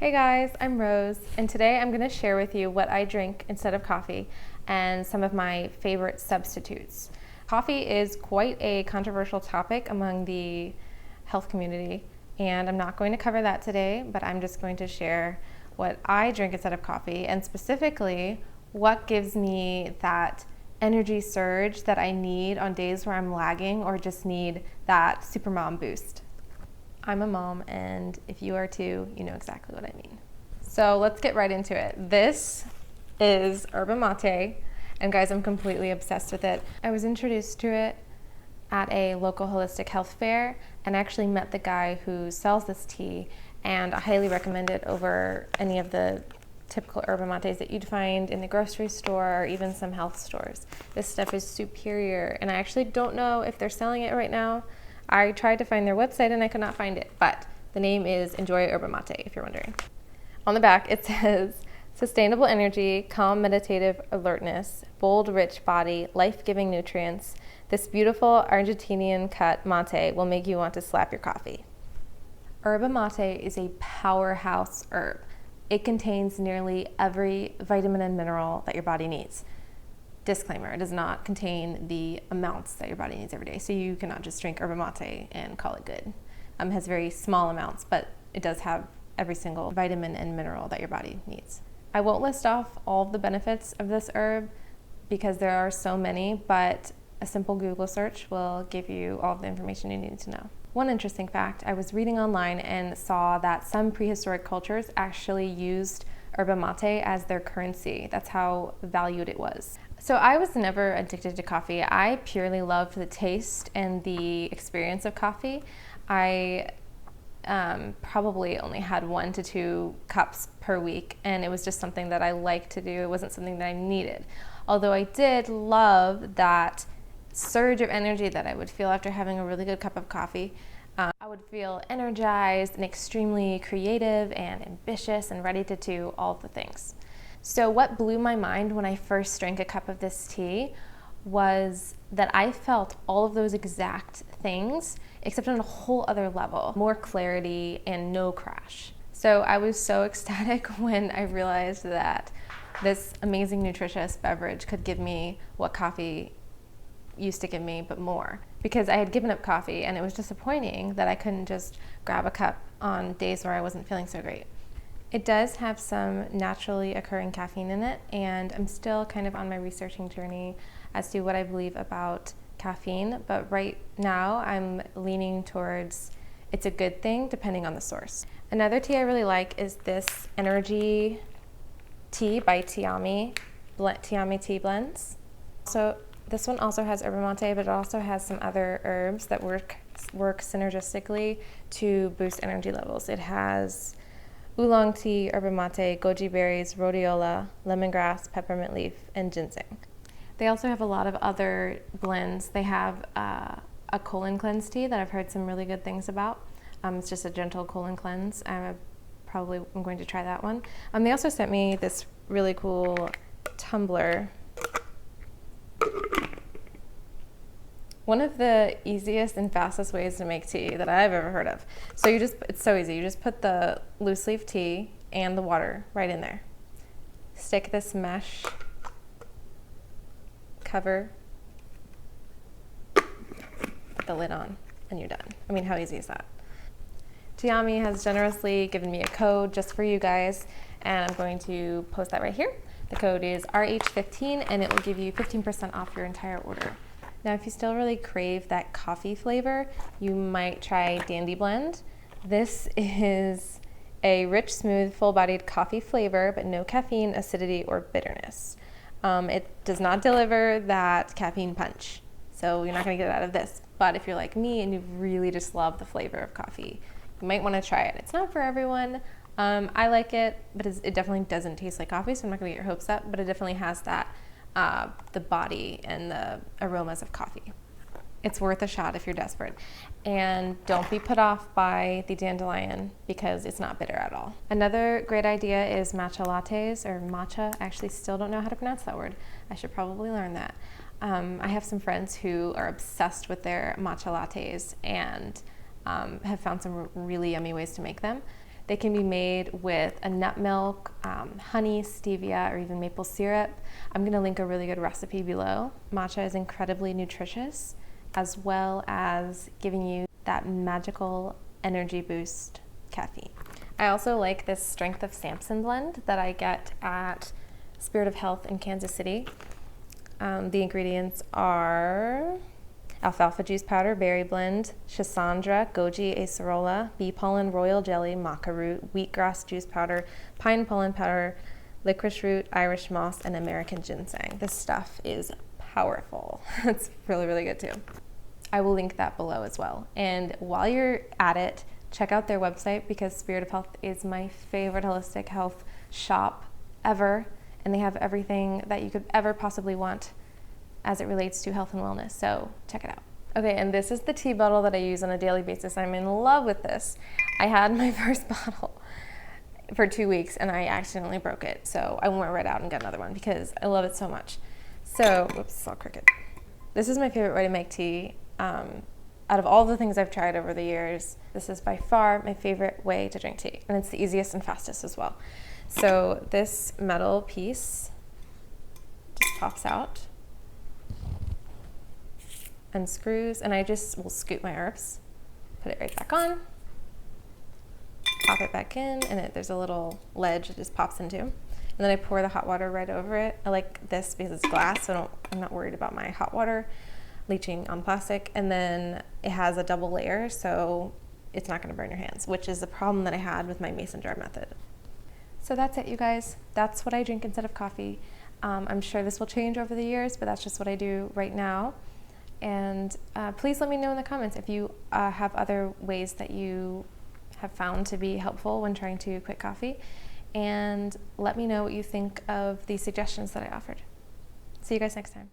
Hey guys, I'm Rose, and today I'm going to share with you what I drink instead of coffee and some of my favorite substitutes. Coffee is quite a controversial topic among the health community, and I'm not going to cover that today, but I'm just going to share what I drink instead of coffee, and specifically what gives me that energy surge that I need on days where I'm lagging or just need that supermom boost. I'm a mom, and if you are too, you know exactly what I mean. So let's get right into it. This is yerba mate, and guys, I'm completely obsessed with it. I was introduced to it at a local holistic health fair, and I actually met the guy who sells this tea, and I highly recommend it over any of the typical yerba mates that you'd find in the grocery store or even some health stores. This stuff is superior, and I actually don't know if they're selling it right now. I tried to find their website and I could not find it, but the name is Enjoy Yerba Mate, if you're wondering. On the back, it says, sustainable energy, calm meditative alertness, bold rich body, life-giving nutrients. This beautiful Argentinian cut mate will make you want to slap your coffee. Yerba mate is a powerhouse herb. It contains nearly every vitamin and mineral that your body needs. Disclaimer, it does not contain the amounts that your body needs every day, so you cannot just drink yerba mate and call it good. It has very small amounts, but it does have every single vitamin and mineral that your body needs. I won't list off all of the benefits of this herb because there are so many, but a simple Google search will give you all of the information you need to know. One interesting fact, I was reading online and saw that some prehistoric cultures actually used yerba mate as their currency. That's how valued it was. So I was never addicted to coffee. I purely loved the taste and the experience of coffee. I probably only had 1 to 2 cups per week, and it was just something that I liked to do. It wasn't something that I needed. Although I did love that surge of energy that I would feel after having a really good cup of coffee. I would feel energized and extremely creative and ambitious and ready to do all the things. So what blew my mind when I first drank a cup of this tea was that I felt all of those exact things, except on a whole other level, more clarity and no crash. So I was so ecstatic when I realized that this amazing nutritious beverage could give me what coffee used to give me, but more. Because I had given up coffee, and it was disappointing that I couldn't just grab a cup on days where I wasn't feeling so great. It does have some naturally occurring caffeine in it, and I'm still kind of on my researching journey as to what I believe about caffeine, but right now I'm leaning towards it's a good thing depending on the source. Another tea I really like is this Energy Tea by Tiami Tea Blends. So this one also has yerba mate, but it also has some other herbs that work synergistically to boost energy levels. It has oolong tea, yerba mate, goji berries, rhodiola, lemongrass, peppermint leaf, and ginseng. They also have a lot of other blends. They have a colon cleanse tea that I've heard some really good things about. It's just a gentle colon cleanse. I'm going to try that one. They also sent me this really cool tumbler. One of the easiest and fastest ways to make tea that I've ever heard of. So it's so easy. You just put the loose leaf tea and the water right in there. Stick this mesh cover, put the lid on, and you're done. I mean, how easy is that? Tiami has generously given me a code just for you guys, and I'm going to post that right here. The code is RH15, and it will give you 15% off your entire order. Now, if you still really crave that coffee flavor, you might try Dandy Blend. This is a rich, smooth, full-bodied coffee flavor, but no caffeine, acidity, or bitterness. It does not deliver that caffeine punch, so you're not going to get it out of this. But if you're like me and you really just love the flavor of coffee, you might want to try it. It's not for everyone. I like it, but it definitely doesn't taste like coffee, so I'm not going to get your hopes up, but it definitely has that the body and the aromas of coffee. It's worth a shot if you're desperate. And don't be put off by the dandelion because it's not bitter at all. Another great idea is matcha lattes or matcha. I actually still don't know how to pronounce that word. I should probably learn that. I have some friends who are obsessed with their matcha lattes and have found some really yummy ways to make them. They can be made with a nut milk, honey, stevia, or even maple syrup. I'm going to link a really good recipe below. Matcha is incredibly nutritious, as well as giving you that magical energy boost caffeine. I also like this Strength of Samson blend that I get at Spirit of Health in Kansas City. The ingredients are alfalfa juice powder, berry blend, schisandra, goji, acerola, bee pollen, royal jelly, maca root, wheatgrass juice powder, pine pollen powder, licorice root, Irish moss, and American ginseng. This stuff is powerful. It's really, really good too. I will link that below as well. And while you're at it, check out their website, because Spirit of Health is my favorite holistic health shop ever. And they have everything that you could ever possibly want as it relates to health and wellness. So check it out. Okay, and this is the tea bottle that I use on a daily basis. I'm in love with this. I had my first bottle for 2 weeks and I accidentally broke it. So I went right out and got another one because I love it so much. So, whoops, all crooked. This is my favorite way to make tea. Out of all the things I've tried over the years, this is by far my favorite way to drink tea. And it's the easiest and fastest as well. So this metal piece just pops out and screws, and I just will scoop my herbs, put it right back on, pop it back in, and there's a little ledge it just pops into. And then I pour the hot water right over it. I like this because it's glass, so I'm not worried about my hot water leaching on plastic. And then it has a double layer, so it's not going to burn your hands, which is the problem that I had with my mason jar method. So that's it, you guys. That's what I drink instead of coffee. I'm sure this will change over the years, but that's just what I do right now. And please let me know in the comments if you have other ways that you have found to be helpful when trying to quit coffee. And let me know what you think of the suggestions that I offered. See you guys next time.